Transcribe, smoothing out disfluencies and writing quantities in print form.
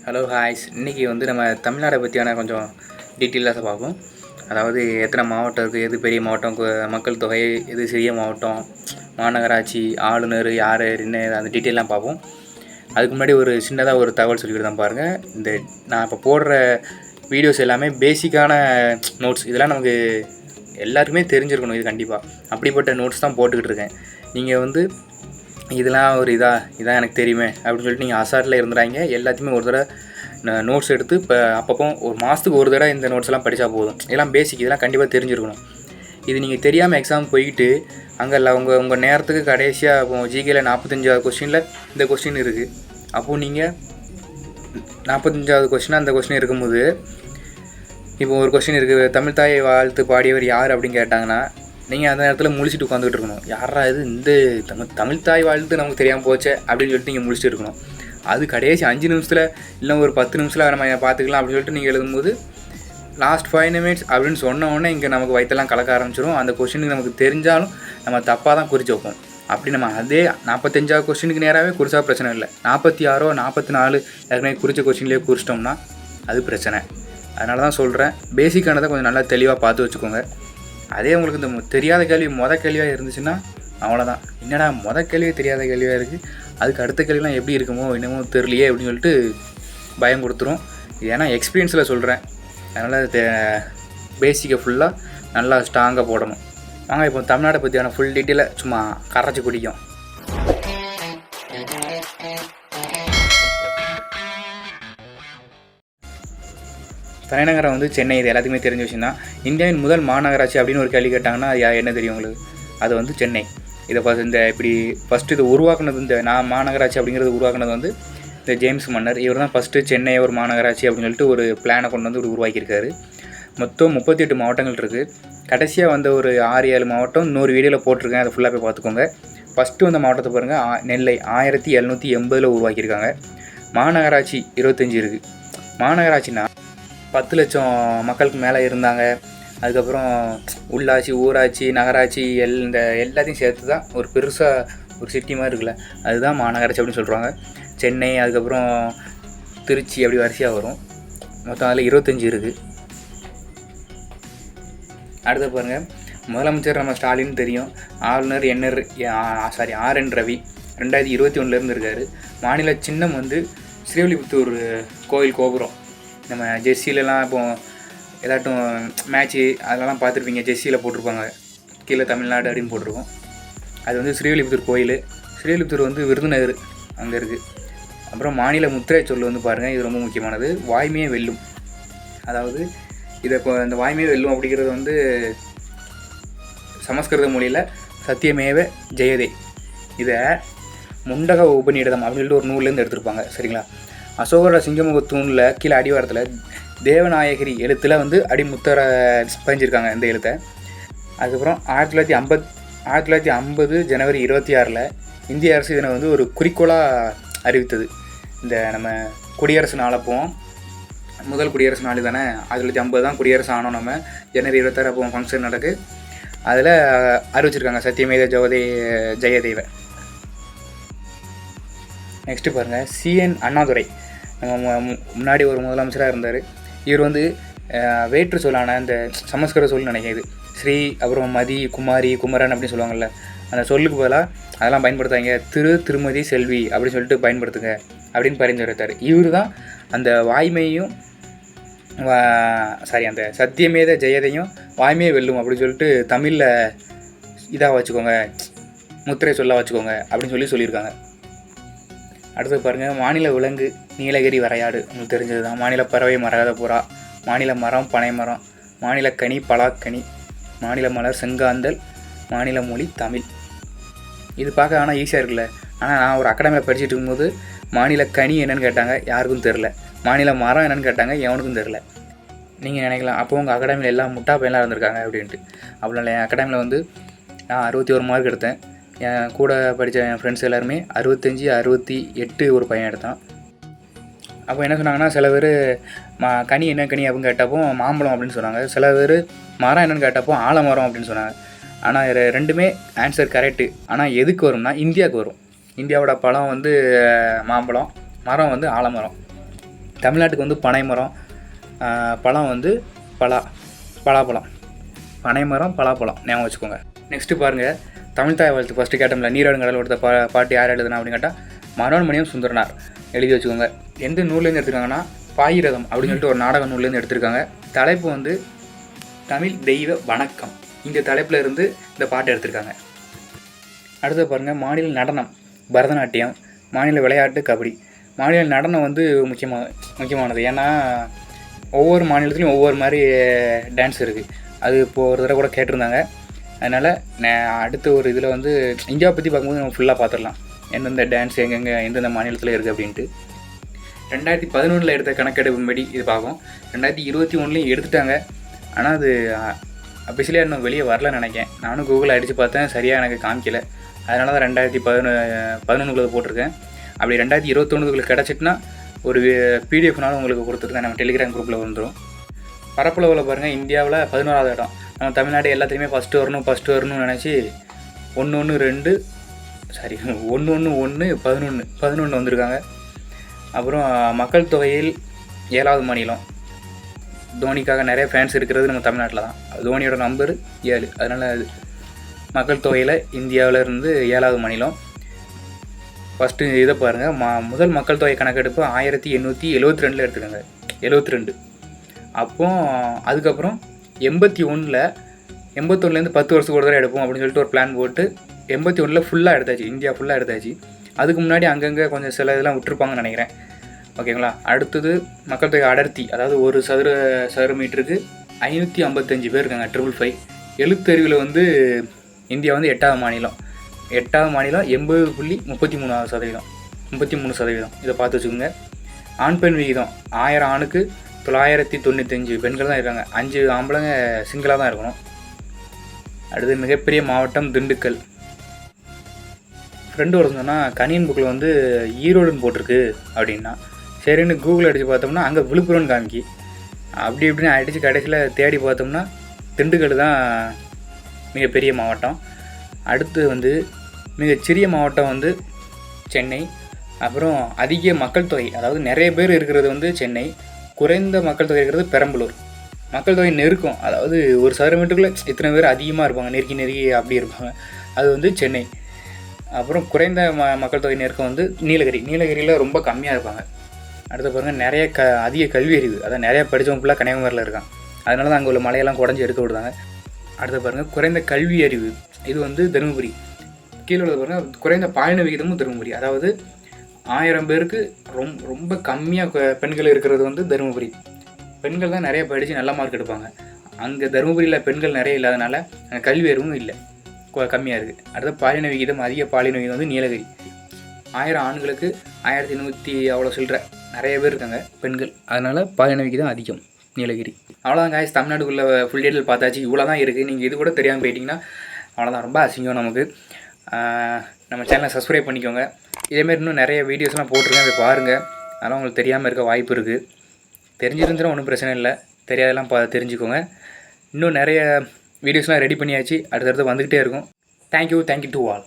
Hello ஹாய்ஸ். இன்றைக்கி வந்து நம்ம தமிழ்நாடை பற்றியான கொஞ்சம் டீட்டெயிலாக பார்ப்போம். அதாவது எத்தனை மாவட்டம் இருக்குது, எது பெரிய மாவட்டம், மக்கள் தொகை, எது சிறிய மாவட்டம், மாநகராட்சி, ஆளுநர் யார் என்ன, அந்த டீட்டெயிலாம் பார்ப்போம். அதுக்கு முன்னாடி ஒரு சின்னதாக ஒரு தகவல் சொல்லிக்கிட்டு தான் பாருங்கள். இந்த நான் இப்போ போடுற வீடியோஸ் எல்லாமே பேசிக்கான நோட்ஸ். இதெல்லாம் நமக்கு எல்லாருக்குமே தெரிஞ்சிருக்கணும். இது கண்டிப்பாக அப்படிப்பட்ட நோட்ஸ் தான் போட்டுக்கிட்டு இருக்கேன். நீங்கள் வந்து இதெல்லாம் ஒரு இதான் எனக்கு தெரியுமே அப்படின்னு சொல்லிட்டு நீங்கள் அசால்ட்டில் இருந்துறாங்க. எல்லாத்தையுமே ஒரு தடவை நோட்ஸ் எடுத்து இப்போ அப்பப்போ ஒரு மாதத்துக்கு ஒரு தடவை இந்த நோட்ஸ்லாம் படித்தா போதும். இதெல்லாம் பேசிக், இதெல்லாம் கண்டிப்பாக தெரிஞ்சிருக்கணும். இது நீங்கள் தெரியாமல் எக்ஸாம் போய்கிட்டு அங்கே இல்லை உங்கள் நேரத்துக்கு கடைசியாக இப்போ ஜிகேயில் 45வது கொஸ்டினில் இந்த கொஸ்டின் இருக்குது. அப்போது நீங்கள் 45வது கொஸ்டினாக அந்த கொஸ்டின் இருக்கும்போது இப்போ ஒரு கொஸ்டின் இருக்குது, தமிழ் தாய் வாழ்த்து பாடியவர் யார் அப்படின்னு கேட்டாங்கன்னா நீங்கள் அந்த நேரத்தில் முழிச்சிட்டு உட்காந்துக்கிட்டு இருக்கணும். யாரா இது இந்த தமிழ் தாய் வாழ்த்து நமக்கு தெரியாமல் போச்சே அப்படின்னு சொல்லிட்டு நீங்கள் முழிச்சிட்டு இருக்கணும். அது கடைசி 5 நிமிஷத்தில் இல்லை ஒரு 10 நிமிஷத்தில் நம்ம பார்த்துக்கலாம் அப்படின்னு சொல்லிட்டு நீங்கள் எழுதும்போது லாஸ்ட் 5 நிமிட்ஸ் அப்படின்னு சொன்ன உடனே இங்கே நமக்கு வயிற்றெல்லாம் கலக்க ஆரம்பிச்சிடும். அந்த கொஸ்டினுக்கு நமக்கு தெரிஞ்சாலும் நம்ம தப்பாக தான் குறித்து வைப்போம். அப்படி நம்ம அதே 45வது கொஸ்டினுக்கு நேராகவே குறிச்சா பிரச்சனை இல்லை. 46 44 ஏற்கனவே குறித்த கொஸ்டின்லேயே குறிச்சிட்டோம்னா அது பிரச்சனை. அதனால தான் சொல்கிறேன், பேசிக்கானதை கொஞ்சம் நல்லா தெளிவாக பார்த்து வச்சுக்கோங்க. அதே உங்களுக்கு இந்த தெரியாத கேள்வி கேள்வியாக இருந்துச்சுன்னா அவ்வளோதான். என்னடா கேள்வி தெரியாத கேள்வியாக இருக்குது, அதுக்கு அடுத்த கேள்விலாம் எப்படி இருக்குமோ என்னமோ தெரியலையே அப்படின்னு சொல்லிட்டு பயம் கொடுத்துரும். ஏன்னா எக்ஸ்பீரியன்ஸில் சொல்கிறேன். அதனால் பேசிக்கை ஃபுல்லாக நல்லா ஸ்ட்ராங்காக போடணும். வாங்க இப்போ தமிழ்நாட்டை பற்றியான ஃபுல் டீட்டெயிலை சும்மா கரைச்சி குடிக்கும். தலைநகரம் வந்து சென்னை. இது எல்லாத்துக்குமே தெரிஞ்ச விஷயம் தான். இந்தியாவின் முதல் மாநகராட்சி அப்படின்னு ஒரு கேள்வி கேட்டாங்கன்னா அது என்ன தெரியும் உங்களுக்கு? அது வந்து சென்னை. இதை ஃபஸ்ட்டு இது உருவாக்குனது, இந்த மாநகராட்சி அப்படிங்கிறது உருவாக்குனது வந்து இந்த ஜேம்ஸ் மன்னர். இவர் தான் ஃபஸ்ட்டு சென்னை ஒரு மாநகராட்சி அப்படின்னு சொல்லிட்டு ஒரு பிளானை கொண்டு வந்து உருவாக்கியிருக்காரு. மொத்தம் 38 மாவட்டங்கள் இருக்குது. கடைசியாக வந்த ஒரு 6-7 மாவட்டம் இன்னொரு வீடியோவில் போட்டிருக்கேன், அதை ஃபுல்லாக போய் பார்த்துக்கோங்க. ஃபஸ்ட்டு வந்த மாவட்டத்தை பாருங்கள், நெல்லை 1780 உருவாக்கியிருக்காங்க. மாநகராட்சி 25 இருக்குது. மாநகராட்சினா 10 லட்சம் மக்களுக்கு மேலே இருந்தாங்க. அதுக்கப்புறம் உள்ளாட்சி, ஊராட்சி, நகராட்சி இந்த எல்லாத்தையும் சேர்த்து தான் ஒரு பெருசாக ஒரு சிட்டி மாதிரி இருக்குல்ல, அதுதான் மாநகராட்சி அப்படின்னு சொல்கிறாங்க. சென்னை, அதுக்கப்புறம் திருச்சி, அப்படி வரிசையாக வரும். மொத்தம் அதில் 25 இருக்குது. அடுத்து பாருங்கள், முதலமைச்சர் நம்ம ஸ்டாலின் தெரியும். ஆளுநர் ஆர்.என். ரவி 2021 இருக்கார். மாநில சின்னம் வந்து ஸ்ரீவில்லிபுத்தூர் கோயில் கோபுரம். நம்ம ஜெர்சிலலாம் இப்போ ஏதாட்டும் மேட்ச்சு அதெல்லாம் பார்த்துருப்பீங்க, ஜெர்சியில் போட்டிருப்பாங்க கீழே தமிழ்நாடு அப்படின்னு போட்டிருக்கோம். அது வந்து ஸ்ரீவில்லிபுத்தூர் கோயில். ஸ்ரீவில்லிபுத்தூர் வந்து விருதுநகர் அங்கே இருக்குது. அப்புறம் மாநில முத்திரை சொல் வந்து பாருங்கள், இது ரொம்ப முக்கியமானது. வாய்மையே வெல்லும். அதாவது இதை இப்போ இந்த வாய்மையே வெல்லும் அப்படிங்கிறது வந்து சமஸ்கிருத மொழியில் சத்தியமேவ ஜெயதே. இதை முண்டக உபநிடதம் அப்படின்னு சொல்லிட்டு ஒரு நூல்லேருந்து எடுத்திருப்பாங்க, சரிங்களா? அசோகரோட சிங்கமுக தூணில் கீழே அடிவாரத்தில் தேவநாயகிரி எழுத்தில் வந்து அடிமுத்தரை பதிஞ்சிருக்காங்க இந்த எழுத்தை. அதுக்கப்புறம் 1950 ஜனவரி 26 இந்திய அரசு இதனை வந்து ஒரு குறிக்கோளாக அறிவித்தது. இந்த நம்ம குடியரசு நாளப்போம், முதல் குடியரசு நாள் தானே, 1950 தான் குடியரசு ஆனோம். நம்ம ஜனவரி 26 அப்போ ஃபங்க்ஷன் நடக்கு, அதில் அறிவிச்சிருக்காங்க சத்தியமேத ஜெயதேவ. நெக்ஸ்ட்டு பாருங்கள், சிஎன் அண்ணாதுரை. நம்ம முன்னாடி ஒரு முதலமைச்சராக இருந்தார். இவர் வந்து வேற்று சொல்லான இந்த சமஸ்கிருத சொல் நினைக்கிது ஸ்ரீ, அப்புறம் மதி, குமாரி, குமரன் அப்படின்னு சொல்லுவாங்கள்ல, அந்த சொல்லுக்கு பதிலாக அதெல்லாம் பயன்படுத்தாங்க. திருமதி, செல்வி அப்படின்னு சொல்லிட்டு பயன்படுத்துங்க அப்படின்னு பரிந்துரைத்தார். இவர் தான் அந்த வாய்மையும் அந்த சத்தியமேத ஜெயதையும் வாய்மையை வெல்லும் அப்படின்னு சொல்லிட்டு தமிழில் இதாக வச்சுக்கோங்க, முத்திரை சொல்ல வச்சுக்கோங்க அப்படின்னு சொல்லியிருக்காங்க. அடுத்து பாருங்கள், மாநில விலங்கு நீலகிரி வரையாடு, உங்களுக்கு தெரிஞ்சது தான். மாநில பறவை மரகத புறா. மாநில மரம் பனைமரம். மாநில கனி பலாக்கனி. மாநில மலர் செங்காந்தல். மாநில மொழி தமிழ். இது பார்க்க ஆனால் ஈஸியாக இருக்குல்ல. ஆனால் நான் ஒரு அகாடமியில் படிச்சுட்டு இருக்கும்போது மாநில கனி என்னென்னு கேட்டாங்க, யாருக்கும் தெரில. மாநில மரம் என்னென்னு கேட்டாங்க, எவனுக்கும் தெரில. நீங்கள் நினைக்கலாம், அப்போ உங்கள் அகாடமியில் எல்லாம் முட்டா பையன்லாம் இருந்திருக்காங்க அப்படின்ட்டு. அப்படிலாம் இல்லை. என் அகாடமியில் வந்து நான் 61 மார்க் எடுத்தேன். என் கூட படித்த என் ஃப்ரெண்ட்ஸ் எல்லாருமே 65, 68 ஒரு பையன் எடுத்தான். அப்போ என்ன சொன்னாங்கன்னா, சில பேர் கனி என்ன கனி அப்படின்னு கேட்டப்போ மாம்பழம் அப்படின்னு சொன்னாங்க. சில பேர் மரம் என்னென்னு கேட்டப்போ ஆலமரம் அப்படின்னு சொன்னாங்க. ஆனால் ரெண்டுமே ஆன்சர் கரெக்டு. ஆனால் எதுக்கு வரும்னா இந்தியாவுக்கு வரும். இந்தியாவோட பழம் வந்து மாம்பழம், மரம் வந்து ஆலமரம். தமிழ்நாட்டுக்கு வந்து பனைமரம், பழம் வந்து பலாப்பழம், பனைமரம் பலாப்பழம் ஞாபகம் வச்சுக்கோங்க. நெக்ஸ்ட்டு பாருங்கள், தமிழ் தாய் வாழ்த்து ஃபஸ்ட்டு கேட்டோம்ல, நீராடும் கடல் கொடுத்த பாட்டு யார் எழுதுனா அப்படின்னு கேட்டால் மனோன்மணியம் சுந்தரனார். எழுதி வச்சுக்கோங்க. எந்த நூல்லேருந்து எடுத்துருக்காங்கன்னா பாயிரதம் அப்படின்னு சொல்லிட்டு ஒரு நாடக நூல்லேருந்து எடுத்திருக்காங்க. தலைப்பு வந்து தமிழ் தெய்வ வணக்கம். இந்த தலைப்பில் இருந்து இந்த பாட்டு எடுத்திருக்காங்க. அடுத்து பாருங்கள், மாநில நடனம் பரதநாட்டியம், மாநில விளையாட்டு கபடி. மாநில நடனம் வந்து முக்கியமானது. ஏன்னா ஒவ்வொரு மாநிலத்துலேயும் ஒவ்வொரு மாதிரி டான்ஸ் இருக்குது. அது இப்போது ஒரு தடவை கூட கேட்டிருந்தாங்க. அதனால் நான் அடுத்த ஒரு இதில் வந்து இந்தியாவை பற்றி பார்க்கும்போது நம்ம ஃபுல்லாக பார்த்துடலாம், எந்தெந்த டான்ஸ் எங்கெங்கே எந்தெந்த மாநிலத்தில் இருக்குது அப்படின்ட்டு. 2011 எடுத்த கணக்கெடுப்பும்படி இது பார்க்கும். 2021 எடுத்துட்டாங்க. ஆனால் அது அஃபிஷியலாக இன்னும் வெளியே வரலன்னு நினைக்கிறேன். நானும் கூகுளில் அடித்து பார்த்தேன், சரியாக எனக்கு காமிக்கலை. அதனால தான் 2011 போட்டிருக்கேன். அப்படி 2021 கிடச்சிட்டுனா ஒரு பிடிஎஃப்னாலும் உங்களுக்கு கொடுத்துருக்கேன், நம்ம டெலிகிராம் குரூப்பில் வந்துடும். பரப்பளவில் பாருங்கள், இந்தியாவில் 11வது இடம். நம்ம தமிழ்நாடு எல்லாத்துலேயுமே ஃபஸ்ட்டு வரணும்னு நினச்சி 11 வந்திருக்காங்க. அப்புறம் மக்கள் தொகையில் 7வது மாநிலம். தோனிக்காக நிறைய ஃபேன்ஸ் இருக்கிறது நம்ம தமிழ்நாட்டில் தான். தோனியோட நம்பர் 7, அதனால் அது மக்கள் தொகையில் இந்தியாவில் இருந்து 7வது மாநிலம். ஃபஸ்ட்டு இதை பாருங்கள், முதல் மக்கள் தொகை கணக்கெடுப்பு 1872 எடுத்துக்கோங்க, 72. அப்போ அதுக்கப்புறம் 81லேருந்து 10 வருஷத்துக்கு ஒரு தடவை எடுப்போம் அப்படின்னு சொல்லிட்டு ஒரு பிளான் போட்டு 81 ஃபுல்லாக எடுத்தாச்சு, இந்தியா ஃபுல்லாக எடுத்தாச்சு. அதுக்கு முன்னாடி அங்கங்கே கொஞ்சம் சில இதெல்லாம் விட்டுருப்பாங்கன்னு நினைக்கிறேன். ஓகேங்களா. அடுத்தது மக்கள் தொகை அடர்த்தி, அதாவது ஒரு சதுர மீட்டருக்கு 555 பேர் இருக்காங்க, 555. எழுத்தறிவில் வந்து இந்தியா வந்து 8வது மாநிலம். 80.33%. இதை பார்த்து வச்சுக்கோங்க. ஆண் பெண் விகிதம் 1000 ஆணுக்கு 995 பெண்கள் தான் இருக்காங்க. 5 ஆம்பளைங்க சிங்கிளாக தான் இருக்கணும். அடுத்து மிகப்பெரிய மாவட்டம் திண்டுக்கல். ஃப்ரெண்டு ஒரு சொன்னால் கணியன் புக்கில் வந்து ஈரோடுன்னு போட்டிருக்கு அப்படின்னா, சரின்னு கூகுள் அடித்து பார்த்தோம்னா அங்கே விழுப்புரம்னு காமிக்கி. அப்படி இப்படின்னு அடித்து கடைசியில் தேடி பார்த்தோம்னா திண்டுக்கல் தான் மிகப்பெரிய மாவட்டம். அடுத்து வந்து மிகச்சிறிய மாவட்டம் வந்து சென்னை. அப்புறம் அதிக மக்கள் தொகை, அதாவது நிறைய பேர் இருக்கிறது வந்து சென்னை. குறைந்த மக்கள் தொகை இருக்கிறது பெரம்பலூர். மக்கள் தொகை நெருக்கம், அதாவது ஒரு சதுர மீட்டருக்குள்ளே இத்தனை பேர் அதிகமாக இருப்பாங்க, நெருக்கி அப்படி இருப்பாங்க, அது வந்து சென்னை. அப்புறம் குறைந்த மக்கள் தொகை நெருக்கம் வந்து நீலகிரியில் ரொம்ப கம்மியாக இருப்பாங்க. அடுத்து பாருங்கள், நிறைய அதிக கல்வி அறிவு, அதாவது நிறையா படித்தவங்க ஃபுல்லாக கன்னியாகுமரியில் இருக்கான். அதனால தான் அங்கே உள்ள மலையெல்லாம் குடஞ்சி எடுக்க விடுதாங்க. அடுத்து பாருங்கள், குறைந்த கல்வி அறிவு, இது வந்து தருமபுரி. கீழே உள்ளது பாருங்கள், குறைந்த பாலின விகிதமும் தருமபுரி. அதாவது 1000 பேருக்கு ரொம்ப கம்மியாக பெண்கள் இருக்கிறது வந்து தருமபுரி. பெண்கள் தான் நிறைய படித்து நல்ல மார்க் எடுப்பாங்க. அங்கே தருமபுரியில் பெண்கள் நிறைய இல்லாதனால அங்கே கல்வி அறிவும் இல்லை, கம்மியாக இருக்குது. அடுத்து பாலின விகிதம், அதிக பாலின விகிதம் வந்து நீலகிரி. 1000 ஆண்களுக்கு 1100 அவ்வளோ சில்லற நிறைய பேர் இருக்காங்க பெண்கள், அதனால் பாலின விகிதம் அதிகம் நீலகிரி. அவ்வளோதான் காய்ஸ், தமிழ்நாட்டுக்குள்ளே ஃபுல் டீட்டெயில் பார்த்தாச்சு. இவ்வளோ தான் இருக்குது. நீங்கள் இது கூட தெரியாமல் போயிட்டீங்கன்னா அவ்வளோதான், ரொம்ப அசிங்கம் நமக்கு. நம்ம சேனலை சப்ஸ்கிரைப் பண்ணிக்கோங்க. இதேமாரி இன்னும் நிறைய வீடியோஸ்லாம் போட்டிருக்கேன், அதை பாருங்கள். அதெல்லாம் உங்களுக்கு தெரியாமல் இருக்க வாய்ப்பு இருக்குது. தெரிஞ்சிருந்துச்சுன்னா ஒன்றும் பிரச்சனை இல்லை, தெரியாதெல்லாம் தெரிஞ்சுக்கோங்க. இன்னும் நிறைய வீடியோஸ்லாம் ரெடி பண்ணியாச்சு, அடுத்தடுத்து வந்துக்கிட்டே இருக்கும். Thank you to all.